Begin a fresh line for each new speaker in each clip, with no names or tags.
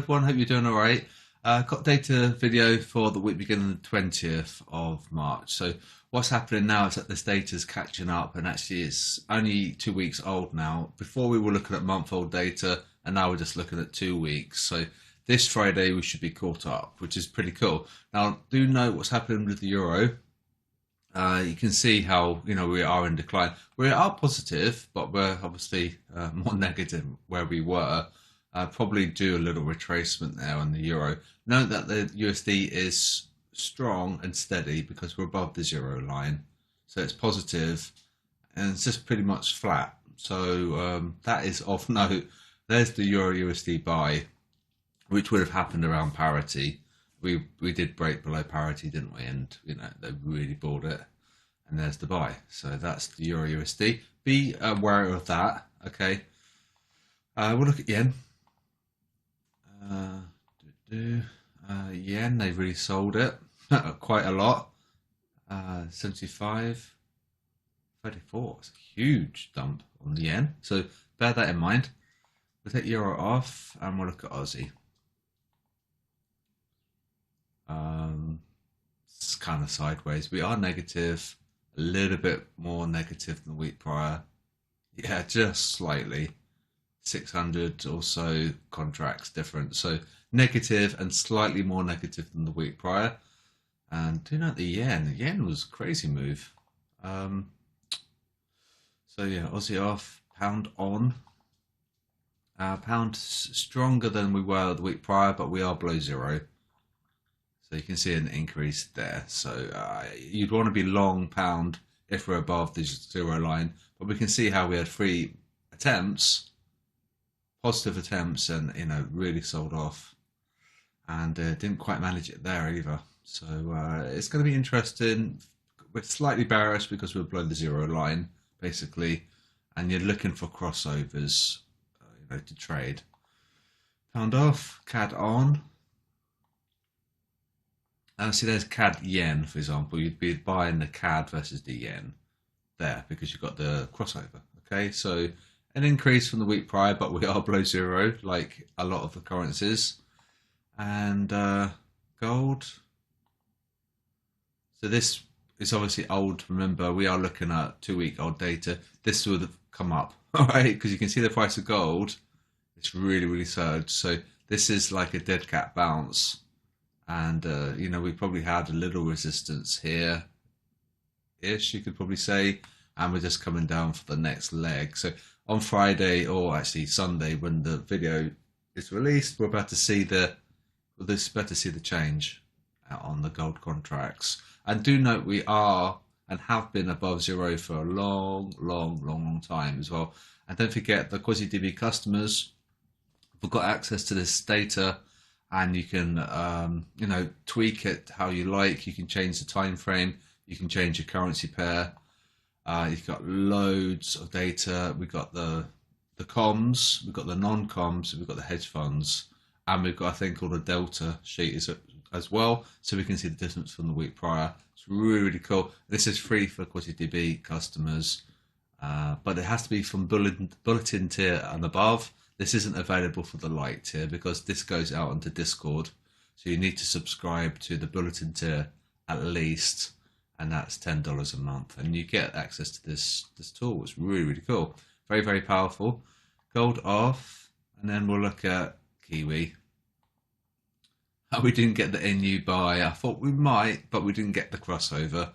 everyone, hope you're doing all right. Got data video for the week beginning the 20th of March. So what's happening now is that this data is catching up, and actually it's only 2 weeks old now. Before we were looking at month-old data, and now we're just looking at 2 weeks. So this Friday we should be caught up, which is pretty cool. Now do note what's happening with the euro. You can see how we are in decline. We are positive, but we're obviously more negative where we were. Probably do a little retracement there on the euro. Note that the USD is strong and steady because we're above the zero line, so it's positive, and it's just pretty much flat. So that is of note. There's the euro USD buy, which would have happened around parity. We did break below parity, didn't we? And they really bought it, and there's the buy. So that's the euro USD. Be aware of that. Okay. We'll look at yen. Yen, they really sold it quite a lot. 75, 34. It's a huge dump on the yen. So bear that in mind. We'll take euro off, and we'll look at Aussie. It's kind of sideways. We are negative, a little bit more negative than the week prior. Yeah, just slightly. 600 or so contracts different. So negative and slightly more negative than the week prior. And do note the yen. The yen was a crazy move. So yeah, Aussie off, pound on. Pound stronger than we were the week prior, but we are below zero. So you can see an increase there. So you'd want to be long pound if we're above the zero line. But we can see how we had 3 attempts, positive attempts, and really sold off, and didn't quite manage it there either. So it's going to be interesting. We're slightly bearish because we're below the zero line basically, and you're looking for crossovers to trade. Pound off, CAD on. See, there's CAD yen, for example. You'd be buying the CAD versus the yen there because you've got the crossover. Okay, so an increase from the week prior, but we are below zero like a lot of the currencies. And gold. So this is obviously old. Remember, we are looking at 2-week-old data. This would have come up, all right, because you can see the price of gold. It's really surged. So this is like a dead cat bounce. And we probably had a little resistance here ish, you could probably say, and we're just coming down for the next leg. So on Friday, or actually Sunday, when the video is released, we're about to see the change on the gold contracts. And do note we are and have been above zero for a long time as well. And don't forget, the QuasiDB customers have got access to this data, and you can tweak it how you like. You can change the time frame, you can change your currency pair. You've got loads of data. We've got the comms, we've got the non-comms, we've got the hedge funds, and we've got a thing called a delta sheet as well, so we can see the difference from the week prior. It's really cool. This is free for QuasiDB customers, but it has to be from bulletin tier and above. This isn't available for the light tier because this goes out onto Discord, so you need to subscribe to the bulletin tier at least, and that's $10 a month, and you get access to this tool. It's really cool, very powerful. Gold off, and then we'll look at Kiwi. We didn't get the NU buy. I thought we might, but we didn't get the crossover,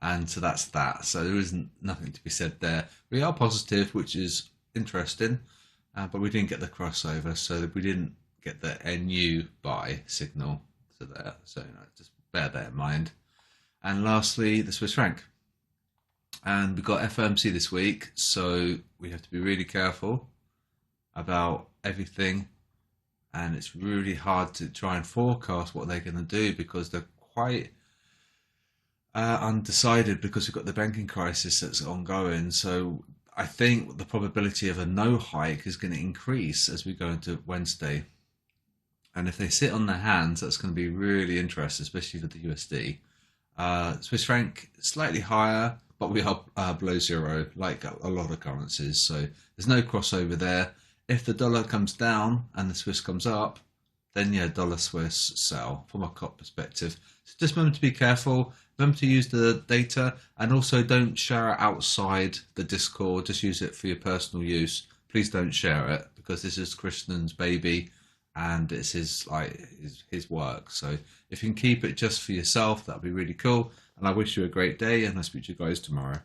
and so that's that. So there isn't nothing to be said there. We are positive, which is interesting, but we didn't get the crossover, so we didn't get the NU buy signal to there. So just bear that in mind. And lastly, the Swiss franc. And we've got FOMC this week, so we have to be really careful about everything. And it's really hard to try and forecast what they're going to do because they're quite undecided, because we've got the banking crisis that's ongoing. So I think the probability of a no hike is going to increase as we go into Wednesday. And if they sit on their hands, that's going to be really interesting, especially for the USD. Swiss franc slightly higher, but we are below zero, like a lot of currencies. So there's no crossover there. If the dollar comes down and the Swiss comes up, then yeah, dollar Swiss sell from a COT perspective. So just remember to be careful. Remember to use the data, and also don't share it outside the Discord. Just use it for your personal use. Please don't share it because this is Kristen's baby, and it's his work. So if you can keep it just for yourself, that'd be really cool. And I wish you a great day, and I'll speak to you guys tomorrow.